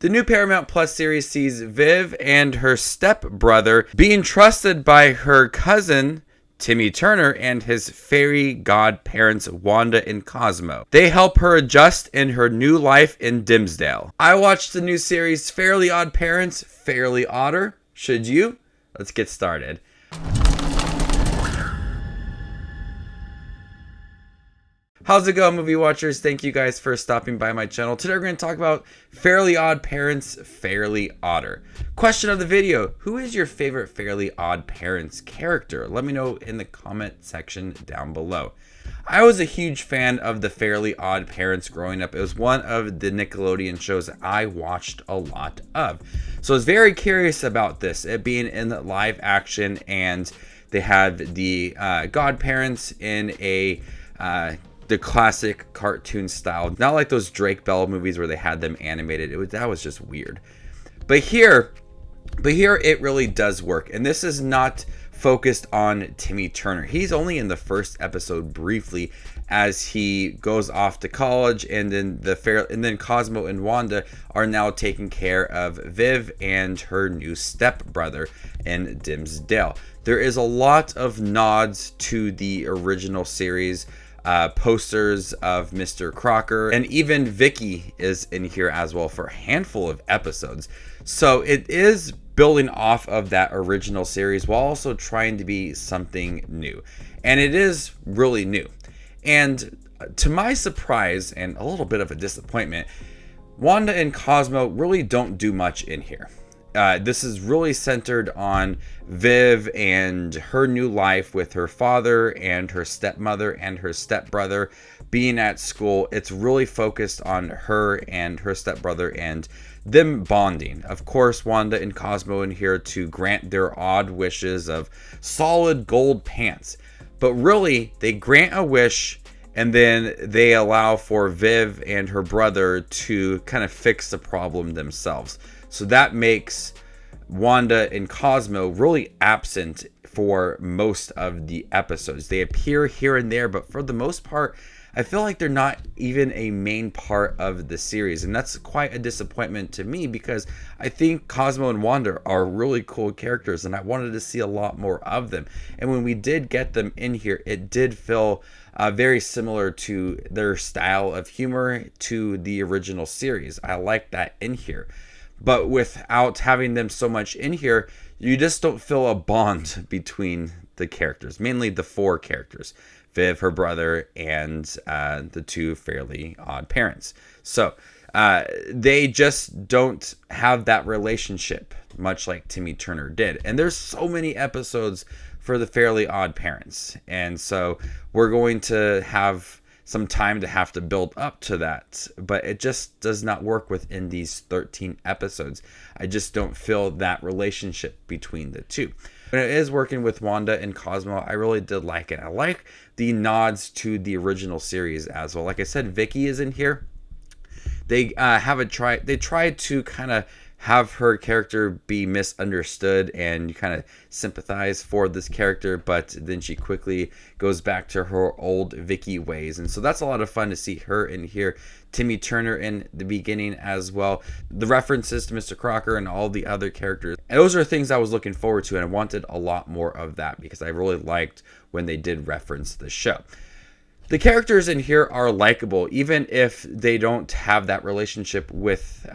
The new Paramount Plus series sees Viv and her stepbrother being trusted by her cousin, Timmy Turner, and his fairy godparents, Wanda and Cosmo. They help her adjust in her new life in Dimsdale. I watched the new series Fairly Oddparents, Fairly Odder. Should you? Let's get started. How's it going, movie watchers? Thank you guys for stopping by my channel. Today we're going to talk about Fairly Oddparents, Fairly Odder. Question of the video: who is your favorite Fairly Oddparents character? Let me know in the comment section down below. I was a huge fan of the Fairly Oddparents growing up. It was one of the Nickelodeon shows that I watched a lot of. So I was very curious about this, it being in the live action, and they had the godparents in the classic cartoon style, not like those Drake Bell movies where they had them animated. That was just weird. But here it really does work, and this is not focused on Timmy Turner. He's only in the first episode briefly as he goes off to college, and then Cosmo and Wanda are now taking care of Viv and her new stepbrother in Dimsdale. There is a lot of nods to the original series. Posters of Mr. Crocker, and even Vicky is in here as well for a handful of episodes. So it is building off of that original series while also trying to be something new. And it is really new. And to my surprise and a little bit of a disappointment, Wanda and Cosmo really don't do much in here. This is really centered on Viv and her new life with her father and her stepmother and her stepbrother being at school. It's really focused on her and her stepbrother and them bonding. Of course, Wanda and Cosmo in here to grant their odd wishes of solid gold pants. But really, they grant a wish and then they allow for Viv and her brother to kind of fix the problem themselves. So that makes Wanda and Cosmo really absent for most of the episodes. They appear here and there, but for the most part, I feel like they're not even a main part of the series. And that's quite a disappointment to me because I think Cosmo and Wanda are really cool characters and I wanted to see a lot more of them. And when we did get them in here, it did feel very similar to their style of humor to the original series. I like that in here. But without having them so much in here, you just don't feel a bond between the characters. Mainly the four characters. Viv, her brother, and the two Fairly Odd Parents. So they just don't have that relationship, much like Timmy Turner did. And there's so many episodes for the Fairly Odd Parents. And so we're going to have some time to have to build up to that, but it just does not work within these 13 episodes. I just don't feel that relationship between the two. When it is working with Wanda and Cosmo, I really did like it. I like the nods to the original series as well. Like I said, Vicky is in here. They tried to kind of have her character be misunderstood and you kind of sympathize for this character, but then she quickly goes back to her old Vicky ways. And so that's a lot of fun to see her in here. Timmy Turner in the beginning as well. The references to Mr. Crocker and all the other characters. And those are things I was looking forward to, and I wanted a lot more of that because I really liked when they did reference the show. The characters in here are likable, even if they don't have that relationship with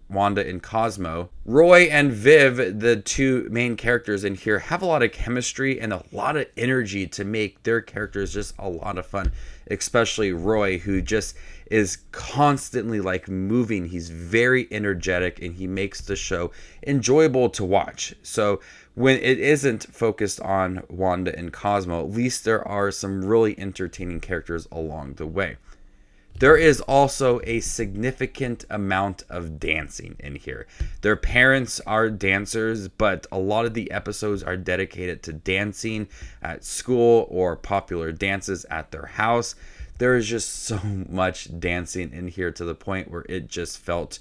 Wanda and Cosmo. Roy and Viv, the two main characters in here, have a lot of chemistry and a lot of energy to make their characters just a lot of fun. Especially Roy, who just is constantly like moving. He's very energetic and he makes the show enjoyable to watch. So when it isn't focused on Wanda and Cosmo, at least there are some really entertaining characters along the way. There is also a significant amount of dancing in here. Their parents are dancers, but a lot of the episodes are dedicated to dancing at school or popular dances at their house. There is just so much dancing in here to the point where it just felt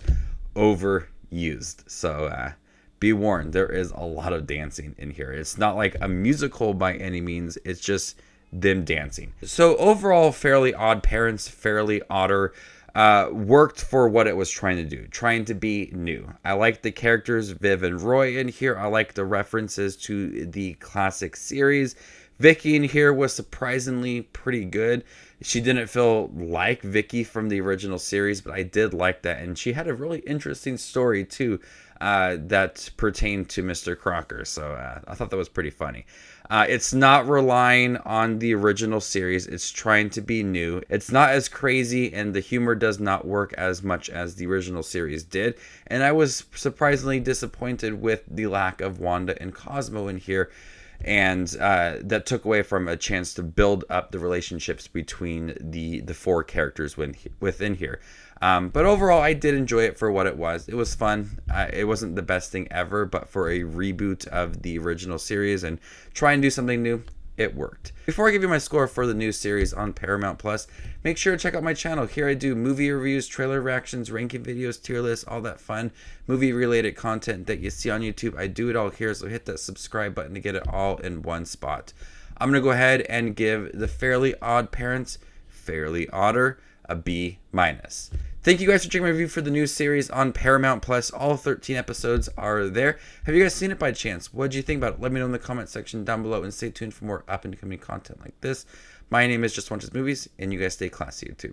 overused. So be warned, there is a lot of dancing in here. It's not like a musical by any means. It's just them dancing. So overall, Fairly Odd Parents, Fairly Odder. worked for what it was trying to do, trying to be new. I like the characters Viv and Roy in here. I like the references to the classic series. Vicky in here was surprisingly pretty good. She didn't feel like Vicky from the original series, but I did like that. And she had a really interesting story too, that pertained to Mr. Crocker. So I thought that was pretty funny. It's not relying on the original series. It's trying to be new. It's not as crazy, and the humor does not work as much as the original series did. And I was surprisingly disappointed with the lack of Wanda and Cosmo in here. And that took away from a chance to build up the relationships between the four characters within here. But overall, I did enjoy it for what it was. It was fun. It wasn't the best thing ever, but for a reboot of the original series and try and do something new, it worked. Before I give you my score for the new series on Paramount Plus, make sure to check out my channel. Here I do movie reviews, trailer reactions, ranking videos, tier lists, all that fun movie related content that you see on YouTube. I do it all here, so hit that subscribe button to get it all in one spot. I'm going to go ahead and give the Fairly Odd Parents, Fairly Odder, a B-. Thank you guys for checking my review for the new series on Paramount Plus. All 13 episodes are there. Have you guys seen it by chance? What did you think about it? Let me know in the comment section down below, and stay tuned for more up and coming content like this. My name is Just Watches Movies, and you guys stay classy, YouTube.